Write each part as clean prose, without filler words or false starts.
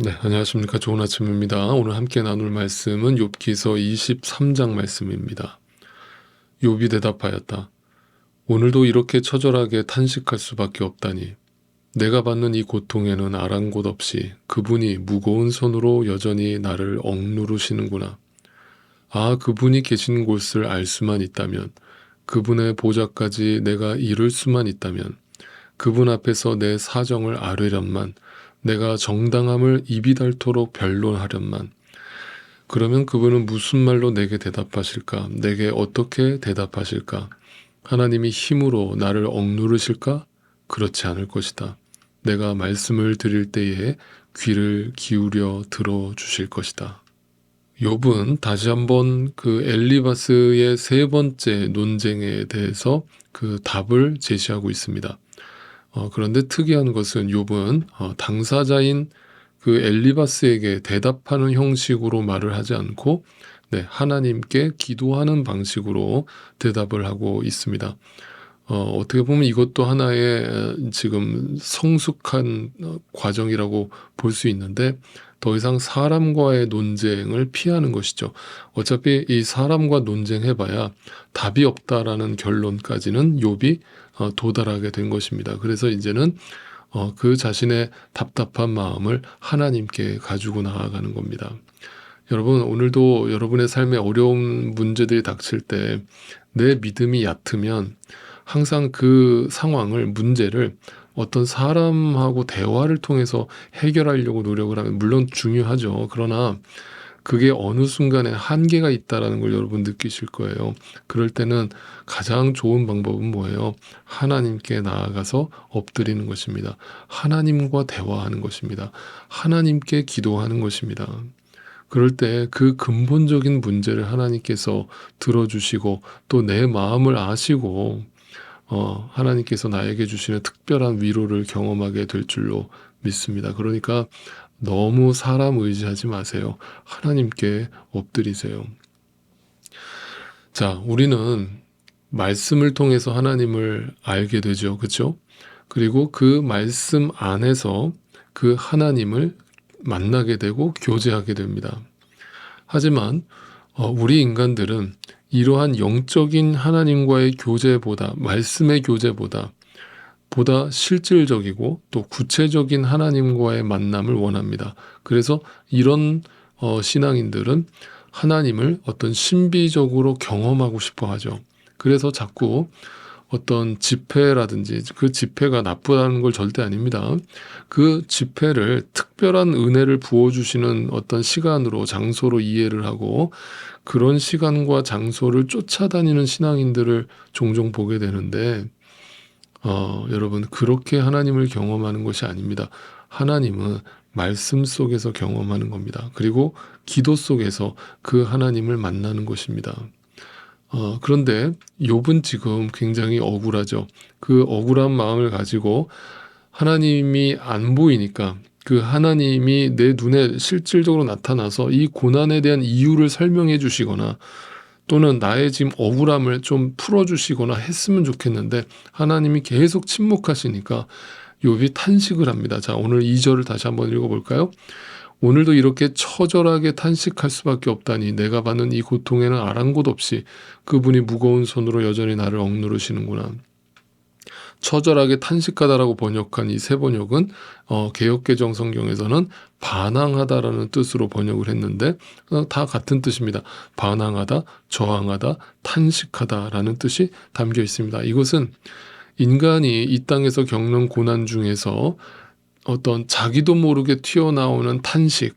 네, 안녕하십니까. 좋은 아침입니다. 오늘 함께 나눌 말씀은 욥기서 23장 말씀입니다. 욥이 대답하였다. 오늘도 이렇게 처절하게 탄식할 수밖에 없다니. 내가 받는 이 고통에는 아랑곳 없이 그분이 무거운 손으로 여전히 나를 억누르시는구나. 아, 그분이 계신 곳을 알 수만 있다면, 그분의 보좌까지 내가 이룰 수만 있다면, 그분 앞에서 내 사정을 아뢰련만, 내가 정당함을 입이 닳도록 변론하련만. 그러면 그분은 무슨 말로 내게 대답하실까? 내게 어떻게 대답하실까? 하나님이 힘으로 나를 억누르실까? 그렇지 않을 것이다. 내가 말씀을 드릴 때에 귀를 기울여 들어주실 것이다. 욥은 다시 한번 그 엘리바스의 세 번째 논쟁에 대해서 그 답을 제시하고 있습니다. 그런데 특이한 것은 욥은 당사자인 그 엘리바스에게 대답하는 형식으로 말을 하지 않고 하나님께 기도하는 방식으로 대답을 하고 있습니다. 어떻게 보면 이것도 하나의 지금 성숙한 과정이라고 볼 수 있는데 더 이상 사람과의 논쟁을 피하는 것이죠. 어차피 이 사람과 논쟁해봐야 답이 없다라는 결론까지는 욥이 도달하게 된 것입니다. 그래서 이제는 그 자신의 답답한 마음을 하나님께 가지고 나아가는 겁니다. 여러분, 오늘도 여러분의 삶에 어려운 문제들이 닥칠 때 내 믿음이 얕으면 항상 그 상황을, 문제를 어떤 사람하고 대화를 통해서 해결하려고 노력을 하면 물론 중요하죠. 그러나 그게 어느 순간에 한계가 있다라는 걸 여러분 느끼실 거예요. 그럴 때는 가장 좋은 방법은 뭐예요? 하나님께 나아가서 엎드리는 것입니다. 하나님과 대화하는 것입니다. 하나님께 기도하는 것입니다. 그럴 때 그 근본적인 문제를 하나님께서 들어주시고 또 내 마음을 아시고 하나님께서 나에게 주시는 특별한 위로를 경험하게 될 줄로 믿습니다. 그러니까 너무 사람 의지하지 마세요. 하나님께 엎드리세요. 자, 우리는 말씀을 통해서 하나님을 알게 되죠. 그렇죠? 그리고 그 말씀 안에서 그 하나님을 만나게 되고 교제하게 됩니다. 하지만 우리 인간들은 이러한 영적인 하나님과의 교제보다, 말씀의 교제보다 보다 실질적이고 또 구체적인 하나님과의 만남을 원합니다. 그래서 이런 신앙인들은 하나님을 어떤 신비적으로 경험하고 싶어 하죠. 그래서 자꾸 어떤 집회라든지, 그 집회가 나쁘다는 걸 절대 아닙니다. 그 집회를 특별한 은혜를 부어주시는 어떤 시간으로, 장소로 이해를 하고 그런 시간과 장소를 쫓아다니는 신앙인들을 종종 보게 되는데 여러분, 그렇게 하나님을 경험하는 것이 아닙니다. 하나님은 말씀 속에서 경험하는 겁니다. 그리고 기도 속에서 그 하나님을 만나는 것입니다. 그런데 욥은 지금 굉장히 억울하죠. 그 억울한 마음을 가지고 하나님이 안 보이니까 그 하나님이 내 눈에 실질적으로 나타나서 이 고난에 대한 이유를 설명해 주시거나 또는 나의 지금 억울함을 좀 풀어주시거나 했으면 좋겠는데 하나님이 계속 침묵하시니까 욥이 탄식을 합니다. 자, 오늘 2절을 다시 한번 읽어볼까요? 오늘도 이렇게 처절하게 탄식할 수밖에 없다니 내가 받는 이 고통에는 아랑곳 없이 그분이 무거운 손으로 여전히 나를 억누르시는구나. 처절하게 탄식하다라고 번역한 이 세 번역은 개역개정 성경에서는 반항하다라는 뜻으로 번역을 했는데 다 같은 뜻입니다. 반항하다, 저항하다, 탄식하다라는 뜻이 담겨 있습니다. 이것은 인간이 이 땅에서 겪는 고난 중에서 어떤 자기도 모르게 튀어나오는 탄식,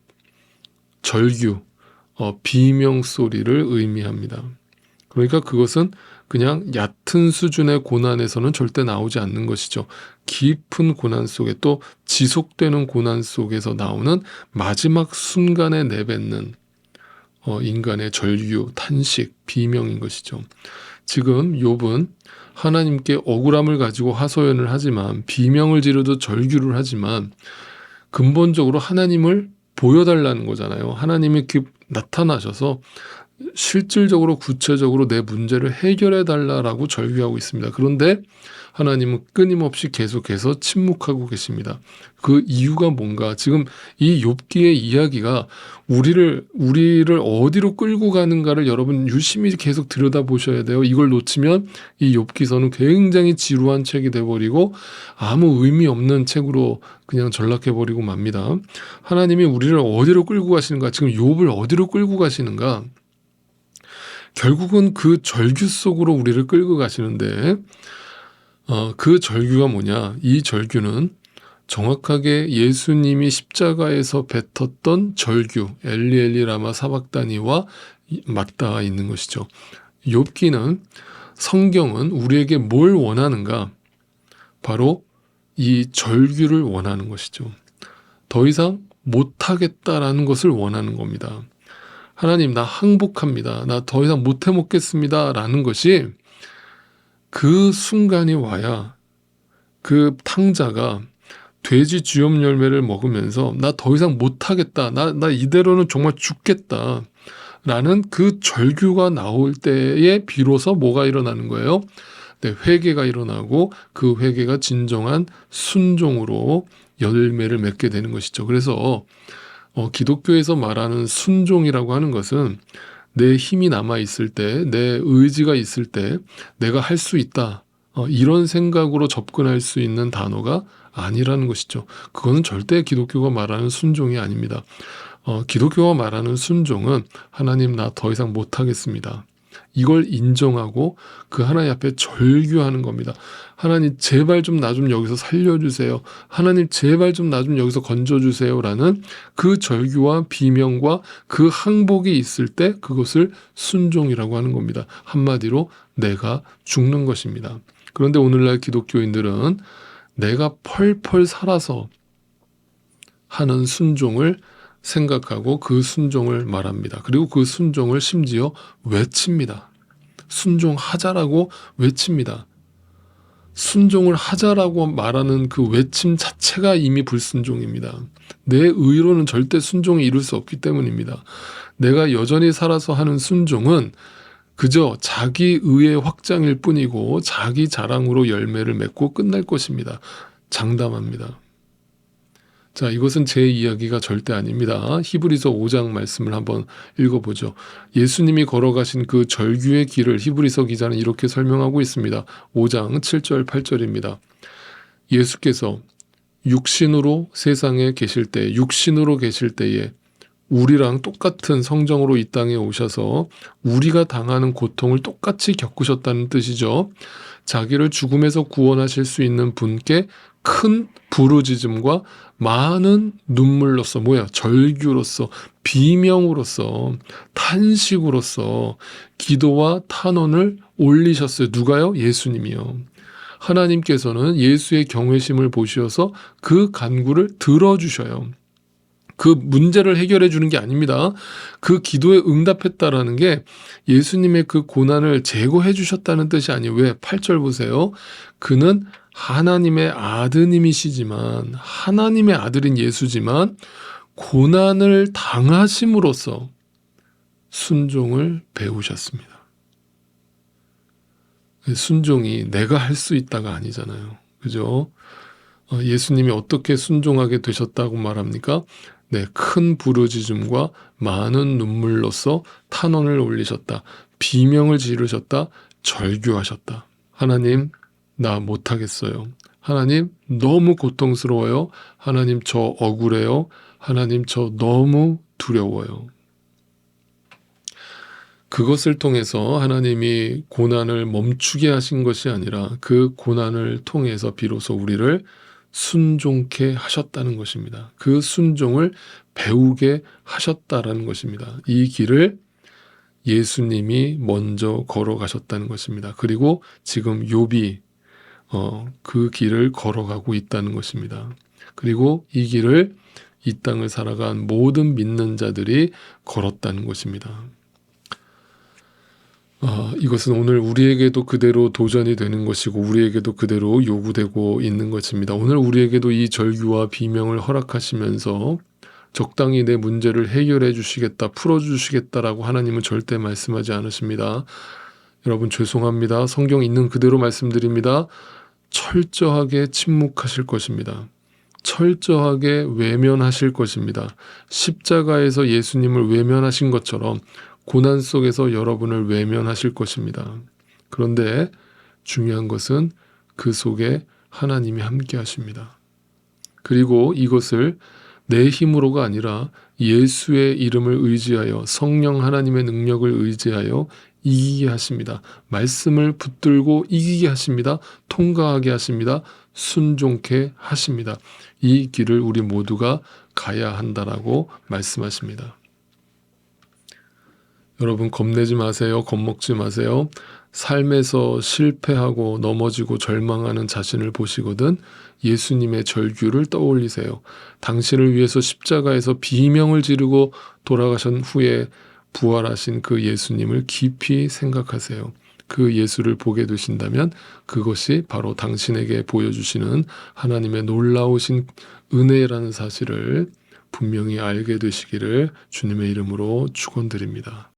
절규, 비명 소리를 의미합니다. 그러니까 그것은 그냥 얕은 수준의 고난에서는 절대 나오지 않는 것이죠. 깊은 고난 속에 또 지속되는 고난 속에서 나오는 마지막 순간에 내뱉는 인간의 절규, 탄식, 비명인 것이죠. 지금 욥은 하나님께 억울함을 가지고 하소연을 하지만 비명을 지르듯 절규를 하지만 근본적으로 하나님을 보여달라는 거잖아요. 하나님이 나타나셔서 실질적으로 구체적으로 내 문제를 해결해 달라라고 절규하고 있습니다. 그런데 하나님은 끊임없이 계속해서 침묵하고 계십니다. 그 이유가 뭔가? 지금 이 욥기의 이야기가 우리를 어디로 끌고 가는가를 여러분 유심히 계속 들여다보셔야 돼요. 이걸 놓치면 이 욥기서는 굉장히 지루한 책이 돼버리고 아무 의미 없는 책으로 그냥 전락해버리고 맙니다. 하나님이 우리를 어디로 끌고 가시는가? 지금 욥을 어디로 끌고 가시는가? 결국은 그 절규 속으로 우리를 끌고 가시는데 그 절규가 뭐냐? 이 절규는 정확하게 예수님이 십자가에서 뱉었던 절규 엘리 엘리 라마 사박다니와 맞닿아 있는 것이죠. 욥기는 성경은 우리에게 뭘 원하는가? 바로 이 절규를 원하는 것이죠. 더 이상 못하겠다라는 것을 원하는 겁니다. 하나님, 나 항복합니다. 나 더 이상 못 해먹겠습니다. 라는 것이 그 순간이 와야 그 탕자가 돼지 주염 열매를 먹으면서 나 더 이상 못하겠다. 나 이대로는 정말 죽겠다. 라는 그 절규가 나올 때에 비로소 뭐가 일어나는 거예요? 네, 회개가 일어나고 그 회개가 진정한 순종으로 열매를 맺게 되는 것이죠. 그래서 기독교에서 말하는 순종이라고 하는 것은 내 힘이 남아있을 때, 내 의지가 있을 때 내가 할 수 있다. 이런 생각으로 접근할 수 있는 단어가 아니라는 것이죠. 그거는 절대 기독교가 말하는 순종이 아닙니다. 기독교가 말하는 순종은 하나님, 나 더 이상 못하겠습니다. 이걸 인정하고 그 하나님 앞에 절규하는 겁니다. 하나님, 제발 좀 나 좀 여기서 살려주세요. 하나님, 제발 좀 나 좀 여기서 건져주세요. 라는 그 절규와 비명과 그 항복이 있을 때 그것을 순종이라고 하는 겁니다. 한마디로 내가 죽는 것입니다. 그런데 오늘날 기독교인들은 내가 펄펄 살아서 하는 순종을 생각하고 그 순종을 말합니다. 그리고 그 순종을 심지어 외칩니다. 순종하자라고 외칩니다. 순종을 하자라고 말하는 그 외침 자체가 이미 불순종입니다. 내 의로는 절대 순종이 이룰 수 없기 때문입니다. 내가 여전히 살아서 하는 순종은 그저 자기 의의 확장일 뿐이고 자기 자랑으로 열매를 맺고 끝날 것입니다. 장담합니다. 자, 이것은 제 이야기가 절대 아닙니다. 히브리서 5장 말씀을 한번 읽어보죠. 예수님이 걸어가신 그 절규의 길을 히브리서 기자는 이렇게 설명하고 있습니다. 5장 7절 8절입니다. 예수께서 육신으로 세상에 계실 때, 육신으로 계실 때에 우리랑 똑같은 성정으로 이 땅에 오셔서 우리가 당하는 고통을 똑같이 겪으셨다는 뜻이죠. 자기를 죽음에서 구원하실 수 있는 분께 큰 부르짖음과 많은 눈물로서 절규로서 비명으로서 탄식으로서 기도와 탄원을 올리셨어요. 누가요? 예수님이요. 하나님께서는 예수의 경외심을 보시어서 그 간구를 들어주셔요. 그 문제를 해결해 주는 게 아닙니다. 그 기도에 응답했다라는 게 예수님의 그 고난을 제거해 주셨다는 뜻이 아니에요. 왜? 8절 보세요. 그는 하나님의 아드님이시지만, 하나님의 아들인 예수지만 고난을 당하심으로써 순종을 배우셨습니다. 순종이 내가 할 수 있다가 아니잖아요. 그죠? 예수님이 어떻게 순종하게 되셨다고 말합니까? 네, 큰 부르짖음과 많은 눈물로써 탄원을 올리셨다. 비명을 지르셨다. 절규하셨다. 하나님, 나 못하겠어요. 하나님, 너무 고통스러워요. 하나님, 저 억울해요. 하나님, 저 너무 두려워요. 그것을 통해서 하나님이 고난을 멈추게 하신 것이 아니라 그 고난을 통해서 비로소 우리를 순종케 하셨다는 것입니다. 그 순종을 배우게 하셨다라는 것입니다. 이 길을 예수님이 먼저 걸어가셨다는 것입니다. 그리고 지금 욥이 그 길을 걸어가고 있다는 것입니다. 그리고 이 길을 이 땅을 살아간 모든 믿는 자들이 걸었다는 것입니다. 이것은 오늘 우리에게도 그대로 도전이 되는 것이고 우리에게도 그대로 요구되고 있는 것입니다. 오늘 우리에게도 이 절규와 비명을 허락하시면서 적당히 내 문제를 해결해 주시겠다, 풀어 주시겠다라고 하나님은 절대 말씀하지 않으십니다. 여러분 죄송합니다. 성경 있는 그대로 말씀드립니다. 철저하게 침묵하실 것입니다. 철저하게 외면하실 것입니다. 십자가에서 예수님을 외면하신 것처럼 고난 속에서 여러분을 외면하실 것입니다. 그런데 중요한 것은 그 속에 하나님이 함께 하십니다. 그리고 이것을 내 힘으로가 아니라 예수의 이름을 의지하여 성령 하나님의 능력을 의지하여 이기게 하십니다. 말씀을 붙들고 이기게 하십니다. 통과하게 하십니다. 순종케 하십니다. 이 길을 우리 모두가 가야 한다라고 말씀하십니다. 여러분 겁내지 마세요. 겁먹지 마세요. 삶에서 실패하고 넘어지고 절망하는 자신을 보시거든 예수님의 절규를 떠올리세요. 당신을 위해서 십자가에서 비명을 지르고 돌아가신 후에 부활하신 그 예수님을 깊이 생각하세요. 그 예수를 보게 되신다면 그것이 바로 당신에게 보여주시는 하나님의 놀라우신 은혜라는 사실을 분명히 알게 되시기를 주님의 이름으로 축원드립니다.